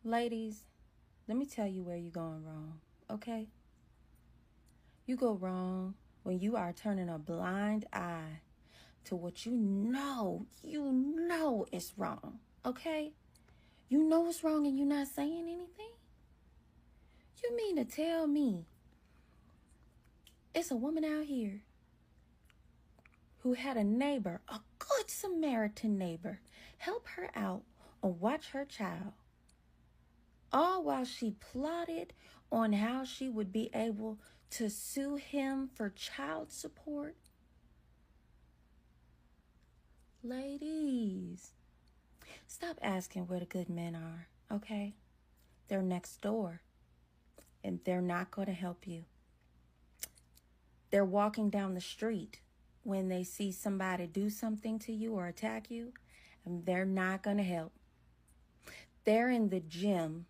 Ladies, let me tell you where you're going wrong, okay? You go wrong when you are turning a blind eye to what you know is wrong, okay? You know it's wrong and you're not saying anything? You mean to tell me it's a woman out here who had a neighbor, a good Samaritan neighbor, help her out or watch her child, all while she plotted on how she would be able to sue him for child support? Ladies, stop asking where the good men are, okay? They're next door, and they're not going to help you. They're walking down the street when they see somebody do something to you or attack you, and they're not going to help. They're in the gym,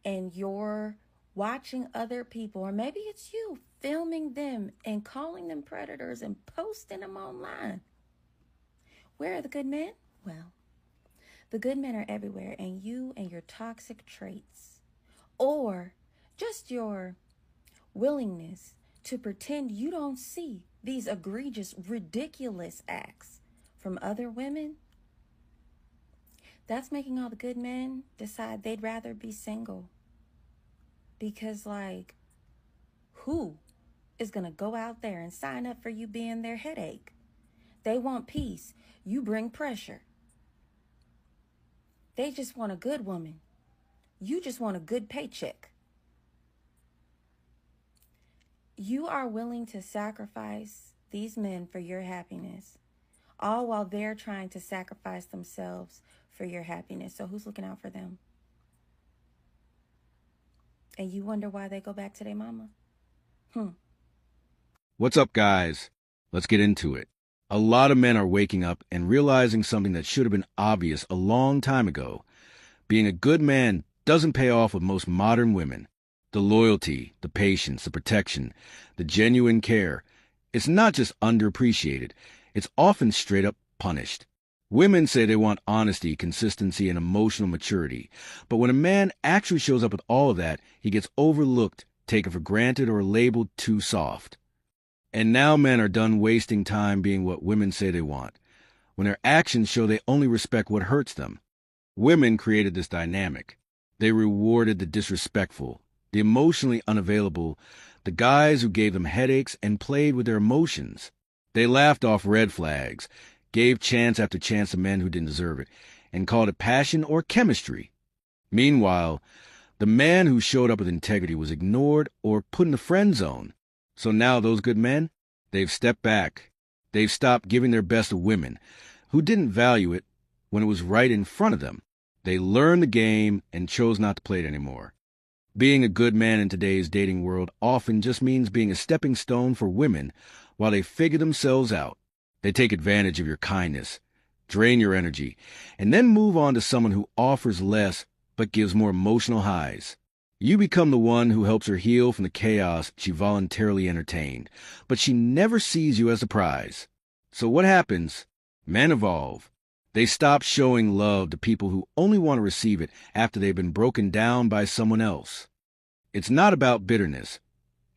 and you're watching other people, or maybe it's you, filming them and calling them predators and posting them online. Where are the good men? Well, the good men are everywhere, and you and your toxic traits, or just your willingness to pretend you don't see these egregious, ridiculous acts from other women, that's making all the good men decide they'd rather be single. Because, who is going to go out there and sign up for you being their headache? They want peace. You bring pressure. They just want a good woman. You just want a good paycheck. You are willing to sacrifice these men for your happiness, all while they're trying to sacrifice themselves for your happiness. So who's looking out for them? And you wonder why they go back to their mama? What's up, guys? Let's get into it. A lot of men are waking up and realizing something that should have been obvious a long time ago. Being a good man doesn't pay off with most modern women. The loyalty, the patience, the protection, the genuine care, it's not just underappreciated, it's often straight up punished. Women say they want honesty, consistency, and emotional maturity, but when a man actually shows up with all of that, he gets overlooked, taken for granted, or labeled too soft. And now men are done wasting time being what women say they want, when their actions show they only respect what hurts them. Women created this dynamic. They rewarded the disrespectful, the emotionally unavailable, the guys who gave them headaches and played with their emotions. They laughed off red flags, gave chance after chance to men who didn't deserve it, and called it passion or chemistry. Meanwhile, the man who showed up with integrity was ignored or put in the friend zone. So now those good men, they've stepped back. They've stopped giving their best to women who didn't value it when it was right in front of them. They learned the game and chose not to play it anymore. Being a good man in today's dating world often just means being a stepping stone for women while they figure themselves out. They take advantage of your kindness, drain your energy, and then move on to someone who offers less but gives more emotional highs. You become the one who helps her heal from the chaos she voluntarily entertained, but she never sees you as a prize. So what happens? Men evolve. They stop showing love to people who only want to receive it after they've been broken down by someone else. It's not about bitterness.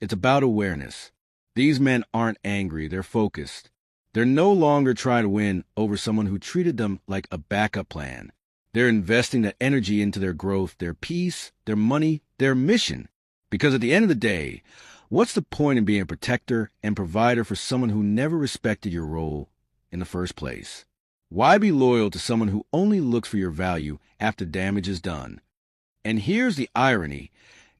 It's about awareness. These men aren't angry. They're focused. They're no longer trying to win over someone who treated them like a backup plan. They're investing that energy into their growth, their peace, their money, their mission. Because at the end of the day, what's the point in being a protector and provider for someone who never respected your role in the first place? Why be loyal to someone who only looks for your value after damage is done? And here's the irony.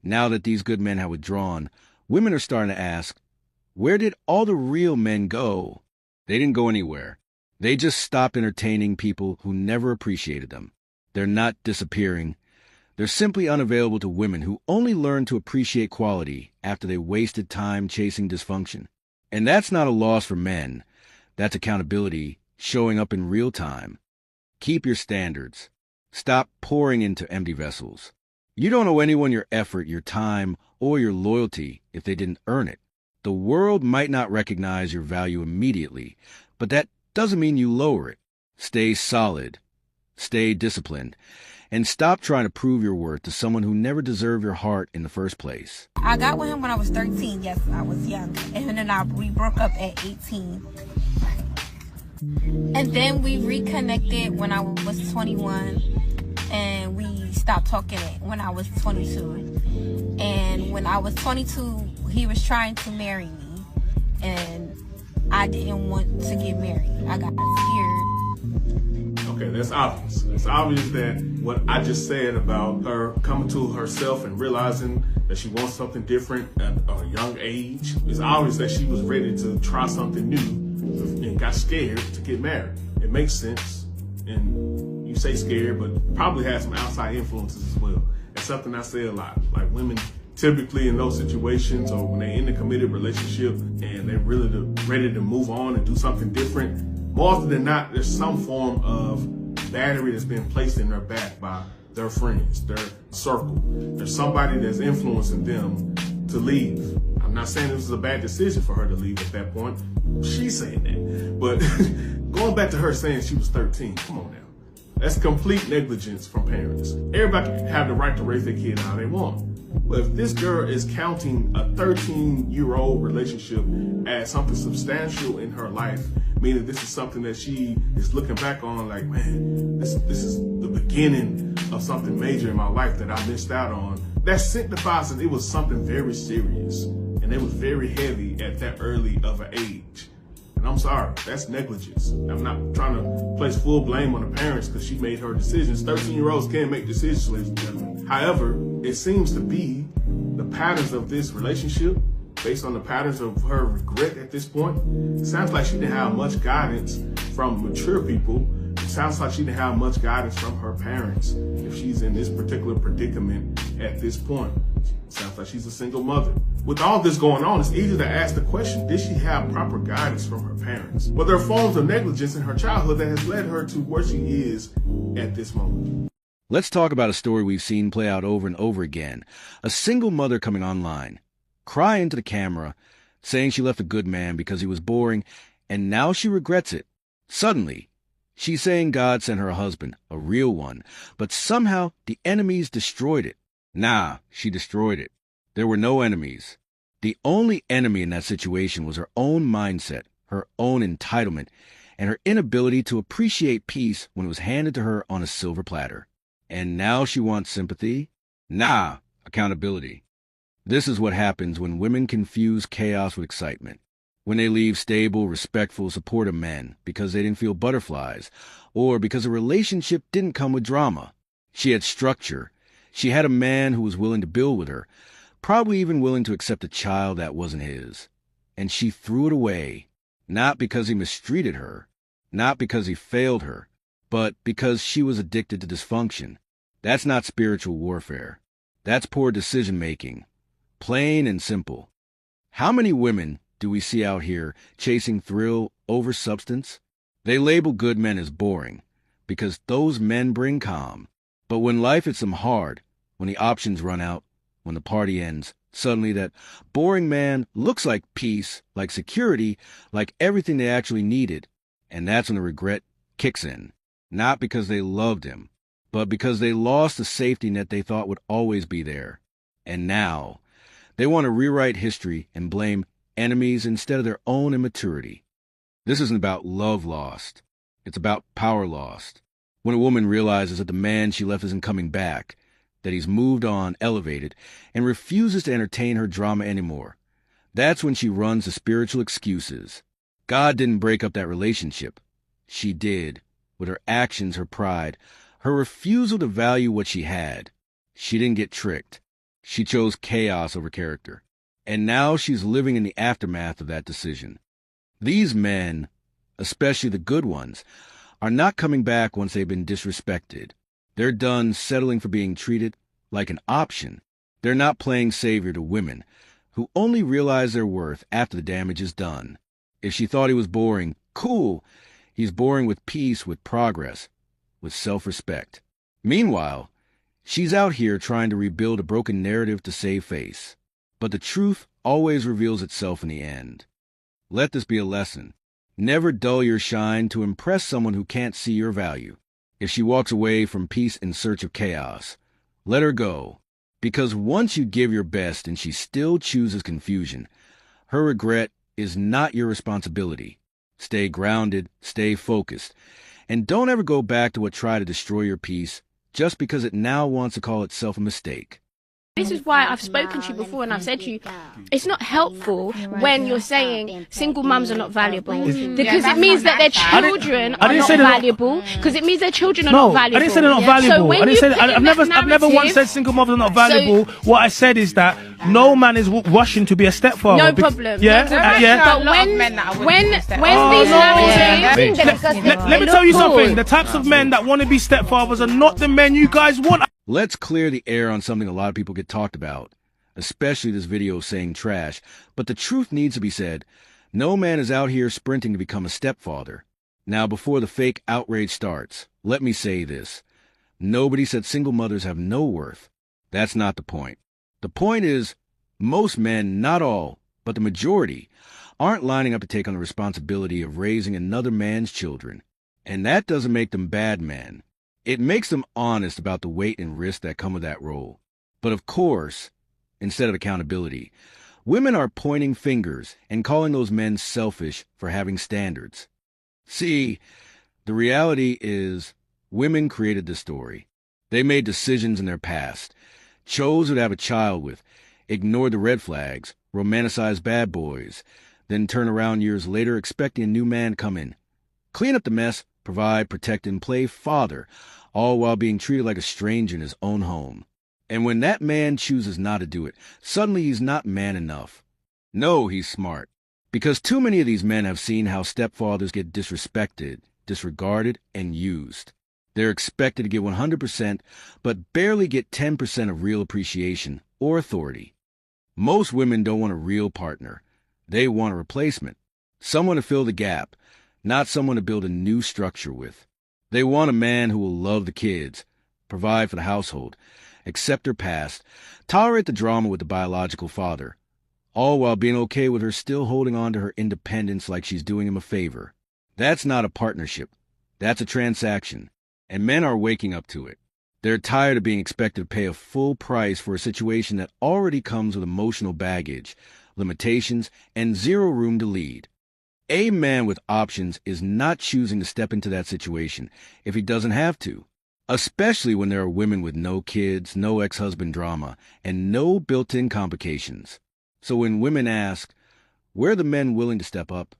Now that these good men have withdrawn, women are starting to ask, where did all the real men go? They didn't go anywhere. They just stopped entertaining people who never appreciated them. They're not disappearing. They're simply unavailable to women who only learned to appreciate quality after they wasted time chasing dysfunction. And that's not a loss for men. That's accountability showing up in real time. Keep your standards. Stop pouring into empty vessels. You don't owe anyone your effort, your time, or your loyalty if they didn't earn it. The world might not recognize your value immediately, but that doesn't mean you lower it. Stay solid. Stay disciplined. And stop trying to prove your worth to someone who never deserved your heart in the first place. I got with him when I was 13. Yes, I was young. And then we broke up at 18. And then we reconnected when I was 21. And we stopped talking when I was 22. And when I was 22, he was trying to marry me. And I didn't want to get married. I got scared. Okay, that's obvious. It's obvious that what I just said about her coming to herself and realizing that she wants something different at a young age, it's obvious that she was ready to try something new and got scared to get married. It makes sense. And you say scared, but probably had some outside influences as well. It's something I say a lot. Like women typically in those situations or when they're in a committed relationship and they're really ready to move on and do something different, more often than not, there's some form of battery that's been placed in their back by their friends, their circle. There's somebody that's influencing them to leave. I'm not saying this was a bad decision for her to leave at that point. She's saying that. But going back to her saying she was 13, come on now. That's complete negligence from parents. Everybody have the right to raise their kid how they want. But if this girl is counting a 13-year-old relationship as something substantial in her life, meaning this is something that she is looking back on like, man, this is the beginning of something major in my life that I missed out on, that signifies that it was something very serious and it was very heavy at that early of an age. And I'm sorry, that's negligence. I'm not trying to place full blame on the parents because she made her decisions. 13-year-olds can't make decisions, ladies and gentlemen. However, it seems to be the patterns of this relationship, based on the patterns of her regret at this point. It sounds like she didn't have much guidance from mature people. It sounds like she didn't have much guidance from her parents if she's in this particular predicament at this point. It sounds like she's a single mother. With all this going on, it's easy to ask the question, did she have proper guidance from her parents? Well, there are forms of negligence in her childhood that has led her to where she is at this moment. Let's talk about a story we've seen play out over and over again. A single mother coming online, crying to the camera, saying she left a good man because he was boring, and now she regrets it. Suddenly, she's saying God sent her a husband, a real one, but somehow the enemies destroyed it. Nah, she destroyed it. There were no enemies. The only enemy in that situation was her own mindset, her own entitlement, and her inability to appreciate peace when it was handed to her on a silver platter. And now she wants sympathy? Nah, accountability. This is what happens when women confuse chaos with excitement. When they leave stable, respectful, supportive men because they didn't feel butterflies, or because a relationship didn't come with drama. She had structure. She had a man who was willing to build with her, probably even willing to accept a child that wasn't his. And she threw it away, not because he mistreated her, not because he failed her, but because she was addicted to dysfunction. That's not spiritual warfare. That's poor decision-making. Plain and simple. How many women do we see out here chasing thrill over substance? They label good men as boring because those men bring calm. But when life hits them hard, when the options run out, when the party ends, suddenly that boring man looks like peace, like security, like everything they actually needed. And that's when the regret kicks in. Not because they loved him, but because they lost the safety net they thought would always be there. And now, they want to rewrite history and blame enemies instead of their own immaturity. This isn't about love lost. It's about power lost. When a woman realizes that the man she left isn't coming back, that he's moved on, elevated, and refuses to entertain her drama anymore, that's when she runs to spiritual excuses. God didn't break up that relationship. She did, with her actions, her pride, her refusal to value what she had. She didn't get tricked. She chose chaos over character. And now she's living in the aftermath of that decision. These men, especially the good ones, are not coming back once they've been disrespected. They're done settling for being treated like an option. They're not playing savior to women, who only realize their worth after the damage is done. If she thought he was boring, cool. He's boring with peace, with progress, with self-respect. Meanwhile, she's out here trying to rebuild a broken narrative to save face. But the truth always reveals itself in the end. Let this be a lesson. Never dull your shine to impress someone who can't see your value. If she walks away from peace in search of chaos, let her go. Because once you give your best and she still chooses confusion, her regret is not your responsibility. Stay grounded, stay focused, and don't ever go back to what tried to destroy your peace just because it now wants to call itself a mistake. This is why I've spoken to you before and I've said to you, it's not helpful when you're saying single mums are not valuable. Because it means that their children are not valuable. Because it means their children are not valuable. I didn't say they're not valuable. I've never once said single mothers are not valuable. What I said is that no man is rushing to be a stepfather. No problem. Yeah? But when these marriages... Let me tell you something. The types of men that want to be stepfathers are not the men you guys want. Let's clear the air on something a lot of people get talked about, especially this video saying trash, but the truth needs to be said. No man is out here sprinting to become a stepfather. Now, before the fake outrage starts, let me say this. Nobody said single mothers have no worth. That's not the point. The point is, most men, not all, but the majority, aren't lining up to take on the responsibility of raising another man's children. And that doesn't make them bad men. It makes them honest about the weight and risk that come with that role. But of course, instead of accountability, women are pointing fingers and calling those men selfish for having standards. See, the reality is women created this story. They made decisions in their past, chose who to have a child with, ignored the red flags, romanticized bad boys, then turn around years later expecting a new man to come in, clean up the mess, provide, protect, and play father, all while being treated like a stranger in his own home. And when that man chooses not to do it, suddenly he's not man enough. No, he's smart. Because too many of these men have seen how stepfathers get disrespected, disregarded, and used. They're expected to give 100%, but barely get 10% of real appreciation or authority. Most women don't want a real partner. They want a replacement. Someone to fill the gap, not someone to build a new structure with. They want a man who will love the kids, provide for the household, accept her past, tolerate the drama with the biological father, all while being okay with her still holding on to her independence like she's doing him a favor. That's not a partnership. That's a transaction. And men are waking up to it. They're tired of being expected to pay a full price for a situation that already comes with emotional baggage, limitations, and zero room to lead. A man with options is not choosing to step into that situation if he doesn't have to, especially when there are women with no kids, no ex-husband drama, and no built-in complications. So when women ask, where are the men willing to step up?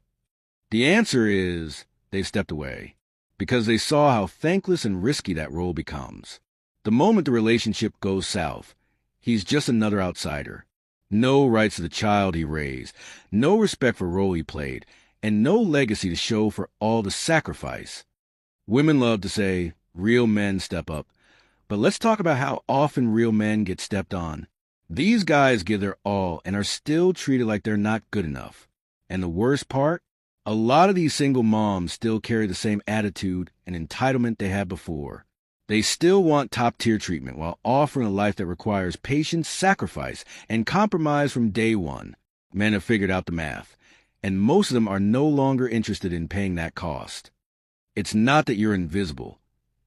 The answer is they've stepped away because they saw how thankless and risky that role becomes. The moment the relationship goes south, he's just another outsider. No rights to the child he raised, no respect for the role he played, and no legacy to show for all the sacrifice. Women love to say, real men step up. But let's talk about how often real men get stepped on. These guys give their all and are still treated like they're not good enough. And the worst part? A lot of these single moms still carry the same attitude and entitlement they had before. They still want top-tier treatment while offering a life that requires patience, sacrifice, and compromise from day one. Men have figured out the math, and most of them are no longer interested in paying that cost. It's not that you're invisible.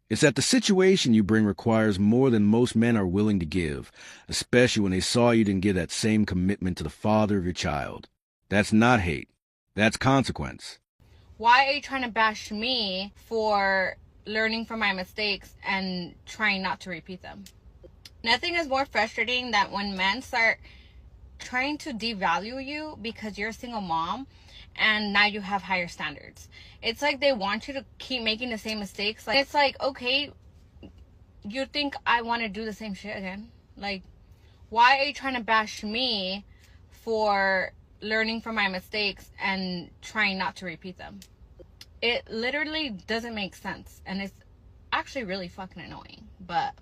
It's that the situation you bring requires more than most men are willing to give, especially when they saw you didn't give that same commitment to the father of your child. That's not hate. That's consequence. Why are you trying to bash me for learning from my mistakes and trying not to repeat them? Nothing is more frustrating than when men start trying to devalue you because you're a single mom and now you have higher standards. It's like they want you to keep making the same mistakes. Like, it's like, okay, you think I want to do the same shit again? Like, why are you trying to bash me for learning from my mistakes and trying not to repeat them? It literally doesn't make sense, and it's actually really fucking annoying, but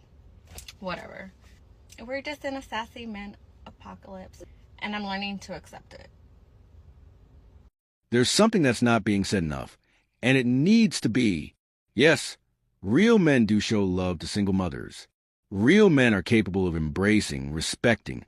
whatever. We're just in a sassy man apocalypse, and I'm learning to accept it. There's something that's not being said enough, and it needs to be. Yes, real men do show love to single mothers. Real men are capable of embracing, respecting,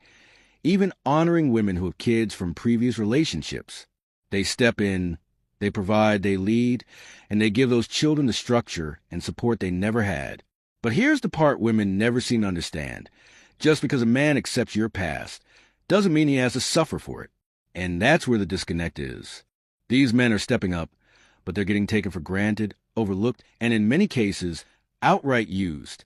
even honoring women who have kids from previous relationships. They step in They provide, they lead, and they give those children the structure and support they never had. But here's the part women never seem to understand. Just because a man accepts your past doesn't mean he has to suffer for it. And that's where the disconnect is. These men are stepping up, but they're getting taken for granted, overlooked, and in many cases, outright used.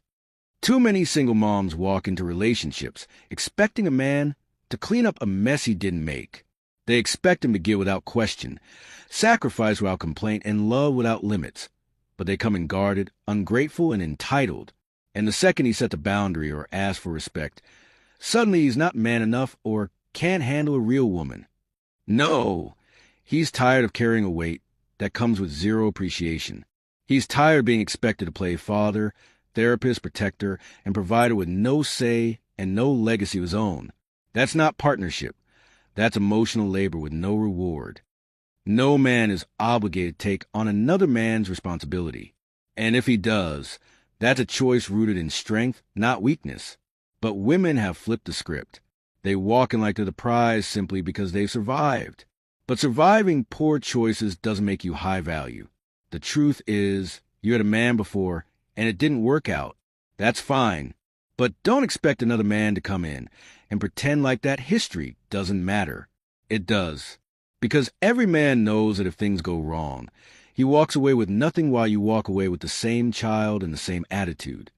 Too many single moms walk into relationships expecting a man to clean up a mess he didn't make. They expect him to give without question, sacrifice without complaint, and love without limits. But they come in guarded, ungrateful, and entitled. And the second he sets a boundary or asks for respect, suddenly he's not man enough or can't handle a real woman. No, he's tired of carrying a weight that comes with zero appreciation. He's tired of being expected to play father, therapist, protector, and provider with no say and no legacy of his own. That's not partnership. That's emotional labor with no reward. No man is obligated to take on another man's responsibility. And if he does, that's a choice rooted in strength, not weakness. But women have flipped the script. They walk in like they're the prize simply because they've survived. But surviving poor choices doesn't make you high value. The truth is, you had a man before, and it didn't work out. That's fine. But don't expect another man to come in and pretend like that history doesn't matter. It does. Because every man knows that if things go wrong, he walks away with nothing while you walk away with the same child and the same attitude.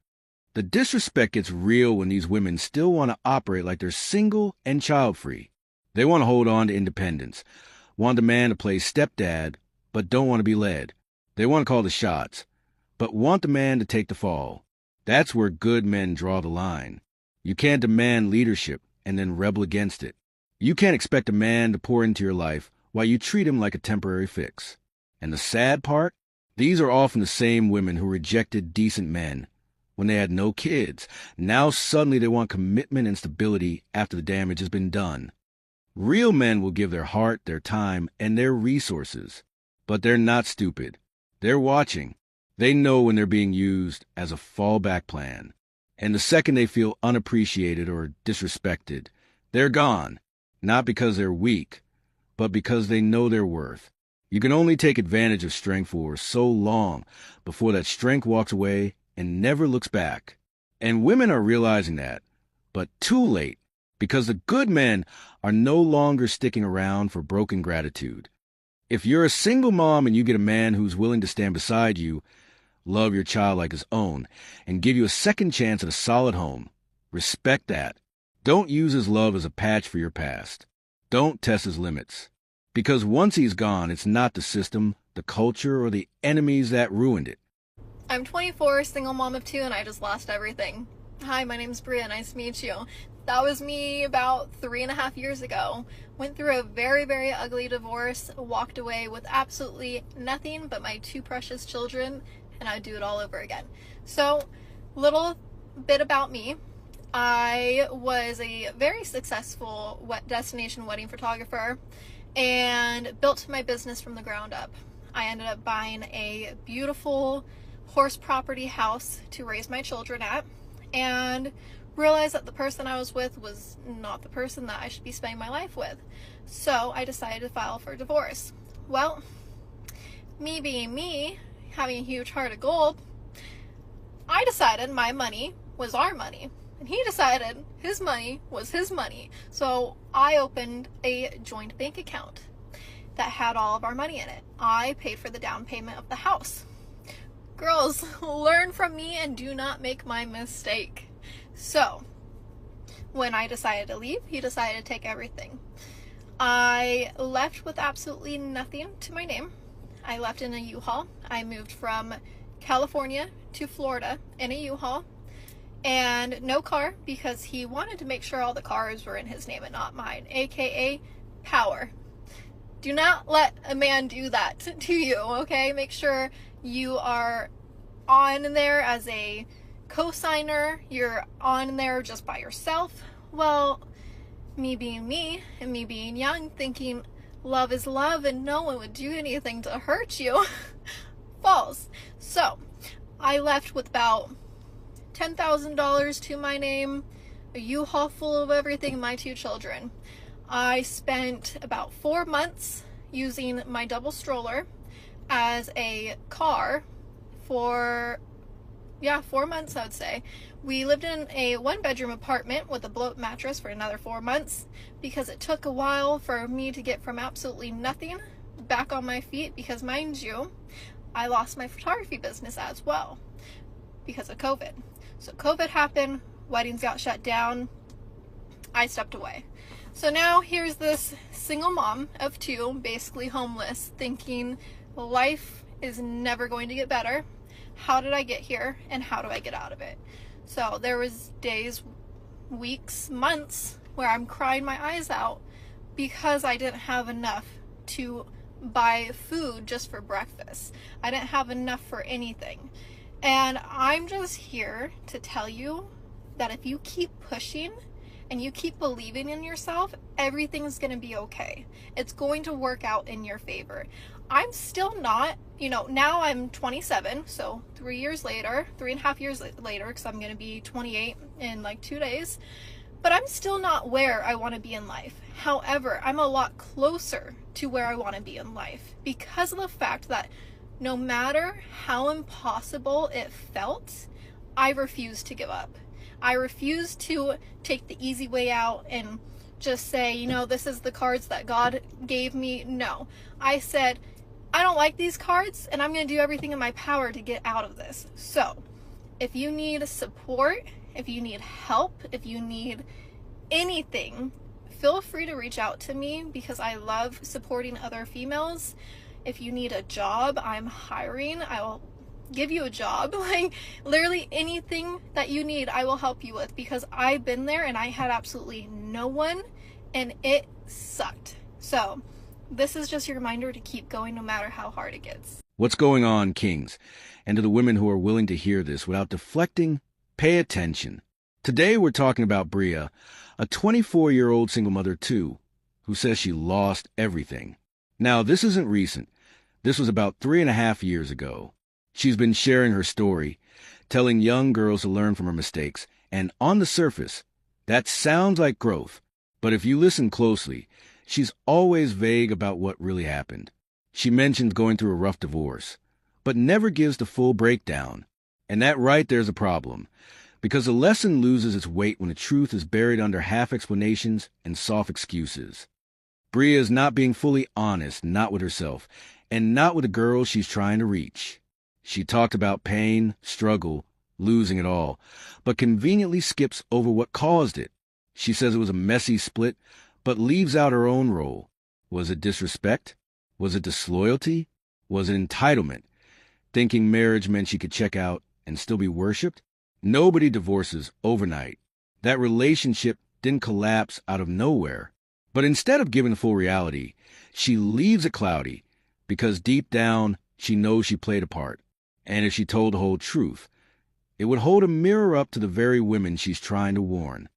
The disrespect gets real when these women still want to operate like they're single and child-free. They want to hold on to independence, want the man to play stepdad, but don't want to be led. They want to call the shots, but want the man to take the fall. That's where good men draw the line. You can't demand leadership and then rebel against it. You can't expect a man to pour into your life while you treat him like a temporary fix. And the sad part? These are often the same women who rejected decent men when they had no kids. Now suddenly they want commitment and stability after the damage has been done. Real men will give their heart, their time, and their resources. But they're not stupid. They're watching. They know when they're being used as a fallback plan. And the second they feel unappreciated or disrespected, they're gone. Not because they're weak, but because they know their worth. You can only take advantage of strength for so long before that strength walks away and never looks back. And women are realizing that, but too late, because the good men are no longer sticking around for broken gratitude. If you're a single mom and you get a man who's willing to stand beside you, love your child like his own, and give you a second chance at a solid home, respect that. Don't use his love as a patch for your past. Don't test his limits. Because once he's gone, it's not the system, the culture, or the enemies that ruined it. I'm 24, single mom of 2, and I just lost everything. Hi, my name's Bria. Nice to meet you. That was me about 3.5 years ago. Went through a very, very ugly divorce, walked away with absolutely nothing but my 2 precious children, and I'd do it all over again. So, little bit about me. I was a very successful destination wedding photographer and built my business from the ground up. I ended up buying a beautiful horse property house to raise my children at, and realized that the person I was with was not the person that I should be spending my life with. So I decided to file for divorce. Well, me being me, having a huge heart of gold, I decided my money was our money, and he decided his money was his money. So I opened a joint bank account that had all of our money in it. I paid for the down payment of the house. Girls, learn from me and do not make my mistake. So, when I decided to leave, he decided to take everything. I left with absolutely nothing to my name. I left in a U-Haul. I moved from California to Florida in a U-Haul. And no car, because he wanted to make sure all the cars were in his name and not mine, aka power. Do not let a man do that to you, okay? Make sure you are on there as a co-signer. You're on there just by yourself. Well, me being me and me being young, thinking love is love and no one would do anything to hurt you, false. So I left with about $10,000 to my name, a U-Haul full of everything, and my 2 children. I spent about 4 months using my double stroller as a car for 4 months, I would say. We lived in a 1-bedroom apartment with a blow-up mattress for another 4 months because it took a while for me to get from absolutely nothing back on my feet, because mind you, I lost my photography business as well because of COVID. So COVID happened, weddings got shut down, I stepped away. So now here's this single mom of 2, basically homeless, thinking life is never going to get better. How did I get here, and how do I get out of it? So there was days, weeks, months where I'm crying my eyes out because I didn't have enough to buy food just for breakfast. I didn't have enough for anything. And I'm just here to tell you that if you keep pushing and you keep believing in yourself, everything's going to be okay. It's going to work out in your favor. I'm still not, now I'm 27, so 3.5 years later, because I'm going to be 28 in like 2 days, but I'm still not where I want to be in life. However, I'm a lot closer to where I want to be in life because of the fact that no matter how impossible it felt, I refused to give up. I refused to take the easy way out and just say, this is the cards that God gave me. No, I said, I don't like these cards, and I'm going to do everything in my power to get out of this. So if you need support, if you need help, if you need anything, feel free to reach out to me because I love supporting other females. If you need a job, I'm hiring. I will give you a job. Like literally anything that you need, I will help you with, because I've been there and I had absolutely no one and it sucked. So this is just your reminder to keep going no matter how hard it gets. What's going on, kings? And to the women who are willing to hear this without deflecting, pay attention. Today we're talking about Bria, a 24-year-old single mother too, who says she lost everything. Now, this isn't recent. This was about 3.5 years ago. She's been sharing her story, telling young girls to learn from her mistakes, and on the surface, that sounds like growth. But if you listen closely, she's always vague about what really happened. She mentions going through a rough divorce, but never gives the full breakdown. And that right there's a problem, because the lesson loses its weight when the truth is buried under half explanations and soft excuses. Bria is not being fully honest, not with herself, and not with the girls she's trying to reach. She talked about pain, struggle, losing it all, but conveniently skips over what caused it. She says it was a messy split, but leaves out her own role. Was it disrespect? Was it disloyalty? Was it entitlement? Thinking marriage meant she could check out and still be worshipped? Nobody divorces overnight. That relationship didn't collapse out of nowhere. But instead of giving the full reality, she leaves it cloudy, because deep down, she knows she played a part. And if she told the whole truth, it would hold a mirror up to the very women she's trying to warn.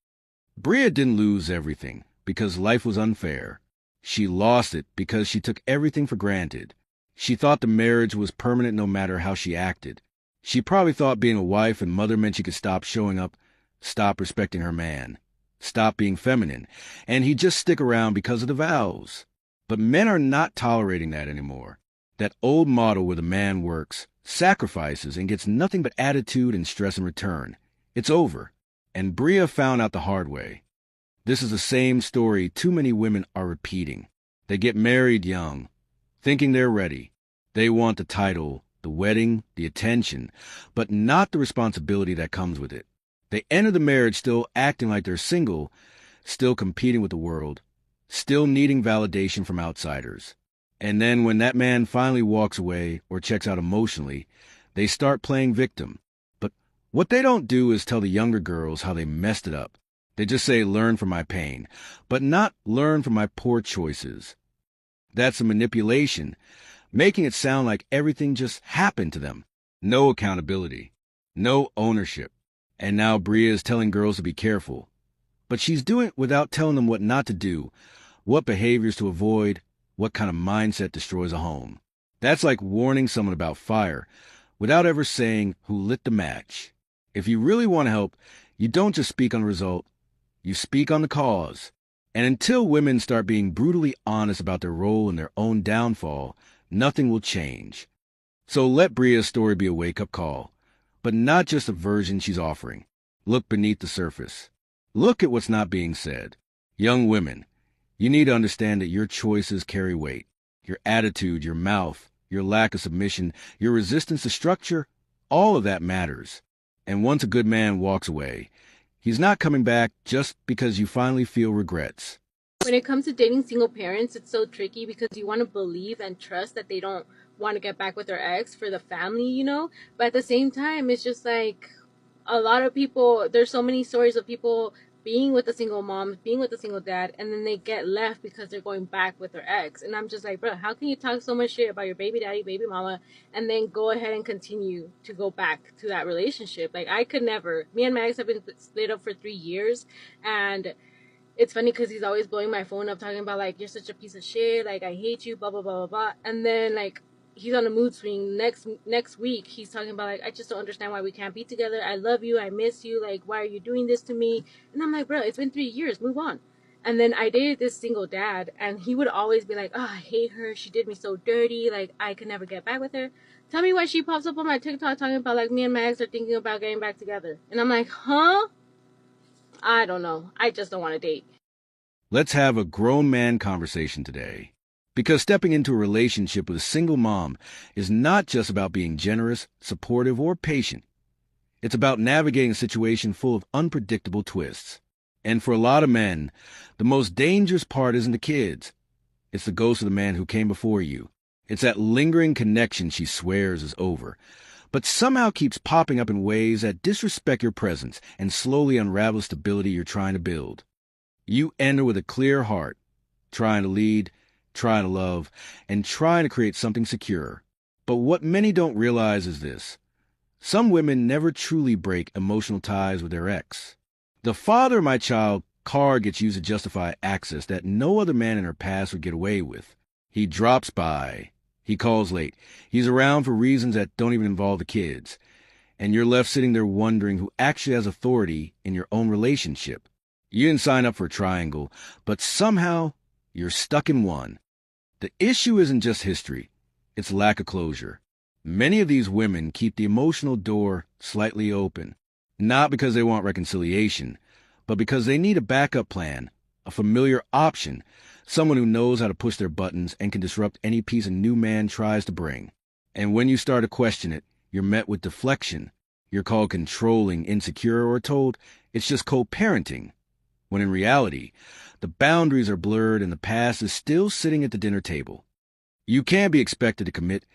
Bria didn't lose everything because life was unfair. She lost it because she took everything for granted. She thought the marriage was permanent no matter how she acted. She probably thought being a wife and mother meant she could stop showing up, stop respecting her man, stop being feminine, and he'd just stick around because of the vows. But men are not tolerating that anymore. That old model where the man works, sacrifices, and gets nothing but attitude and stress in return. It's over. And Bria found out the hard way. This is the same story too many women are repeating. They get married young, thinking they're ready. They want the title, the wedding, the attention, but not the responsibility that comes with it. They enter the marriage still acting like they're single, still competing with the world, still needing validation from outsiders. And then when that man finally walks away or checks out emotionally, they start playing victim. But what they don't do is tell the younger girls how they messed it up. They just say, learn from my pain, but not learn from my poor choices. That's a manipulation, making it sound like everything just happened to them. No accountability, no ownership. And now Bria is telling girls to be careful. But she's doing it without telling them what not to do, what behaviors to avoid, what kind of mindset destroys a home. That's like warning someone about fire without ever saying who lit the match. If you really want to help, you don't just speak on the result, you speak on the cause. And until women start being brutally honest about their role in their own downfall, nothing will change. So let Bria's story be a wake-up call, but not just a version she's offering. Look beneath the surface. Look at what's not being said. Young women, you need to understand that your choices carry weight. Your attitude, your mouth, your lack of submission, your resistance to structure, all of that matters. And once a good man walks away, he's not coming back just because you finally feel regrets. When it comes to dating single parents, it's so tricky because you want to believe and trust that they don't want to get back with their ex for the family, you know? But at the same time, it's just like a lot of people, there's so many stories of people being with a single mom, being with a single dad, and then they get left because they're going back with their ex. And I'm just like, bro, how can you talk so much shit about your baby daddy, baby mama, and then go ahead and continue to go back to that relationship? Like, I could never. Me and my ex have been split up for 3 years, and it's funny because he's always blowing my phone up talking about, like, you're such a piece of shit, like, I hate you, blah, blah, blah, blah, blah. And then, like, he's on a mood swing. Next week, he's talking about, like, I just don't understand why we can't be together. I love you. I miss you. Like, why are you doing this to me? And I'm like, bro, it's been 3 years. Move on. And then I dated this single dad, and he would always be like, oh, I hate her. She did me so dirty. Like, I could never get back with her. Tell me why she pops up on my TikTok talking about, like, me and my ex are thinking about getting back together. And I'm like, huh? I don't know. I just don't want to date. Let's have a grown man conversation today. Because stepping into a relationship with a single mom is not just about being generous, supportive, or patient. It's about navigating a situation full of unpredictable twists. And for a lot of men, the most dangerous part isn't the kids. It's the ghost of the man who came before you. It's that lingering connection she swears is over, but somehow keeps popping up in ways that disrespect your presence and slowly unravel the stability you're trying to build. You enter with a clear heart, trying to lead, trying to love, and trying to create something secure. But what many don't realize is this. Some women never truly break emotional ties with their ex. The father of my child card gets used to justify access that no other man in her past would get away with. He drops by. He calls late. He's around for reasons that don't even involve the kids. And you're left sitting there wondering who actually has authority in your own relationship. You didn't sign up for a triangle, but somehow you're stuck in one. The issue isn't just history. It's lack of closure. Many of these women keep the emotional door slightly open, not because they want reconciliation, but because they need a backup plan, a familiar option, someone who knows how to push their buttons and can disrupt any peace a new man tries to bring. And when you start to question it, you're met with deflection. You're called controlling, insecure, or told it's just co-parenting, when in reality, the boundaries are blurred and the past is still sitting at the dinner table. You can't be expected to commit,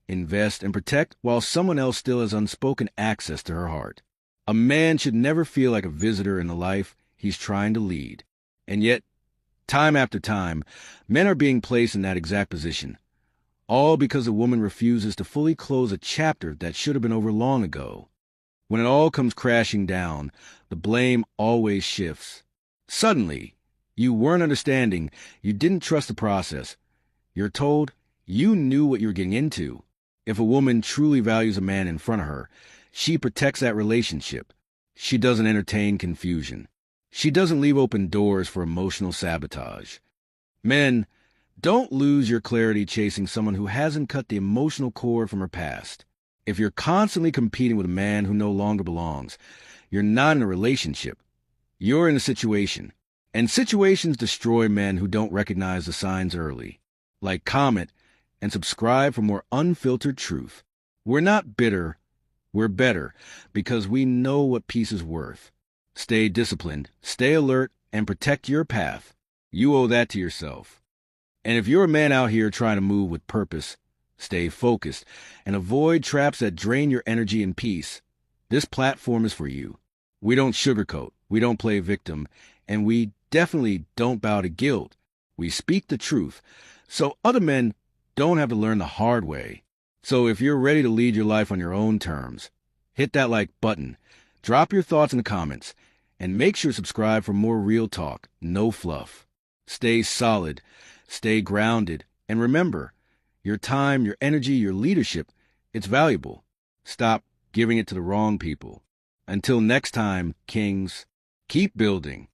invest, and protect while someone else still has unspoken access to her heart. A man should never feel like a visitor in the life he's trying to lead. And yet, time after time, men are being placed in that exact position, all because a woman refuses to fully close a chapter that should have been over long ago. When it all comes crashing down, the blame always shifts. Suddenly, you weren't understanding, you didn't trust the process. You're told you knew what you were getting into. If a woman truly values a man in front of her, she protects that relationship. She doesn't entertain confusion. She doesn't leave open doors for emotional sabotage. Men, don't lose your clarity chasing someone who hasn't cut the emotional cord from her past. If you're constantly competing with a man who no longer belongs, you're not in a relationship. You're in a situation. And situations destroy men who don't recognize the signs early. Like, comment, and subscribe for more unfiltered truth. We're not bitter. We're better because we know what peace is worth. Stay disciplined, stay alert, and protect your path. You owe that to yourself. And if you're a man out here trying to move with purpose, stay focused, and avoid traps that drain your energy and peace, this platform is for you. We don't sugarcoat, we don't play victim, and we definitely don't bow to guilt. We speak the truth, so other men don't have to learn the hard way. So if you're ready to lead your life on your own terms, hit that like button, drop your thoughts in the comments, and make sure to subscribe for more real talk, no fluff. Stay solid, stay grounded, and remember, your time, your energy, your leadership, it's valuable. Stop giving it to the wrong people. Until next time, kings, keep building.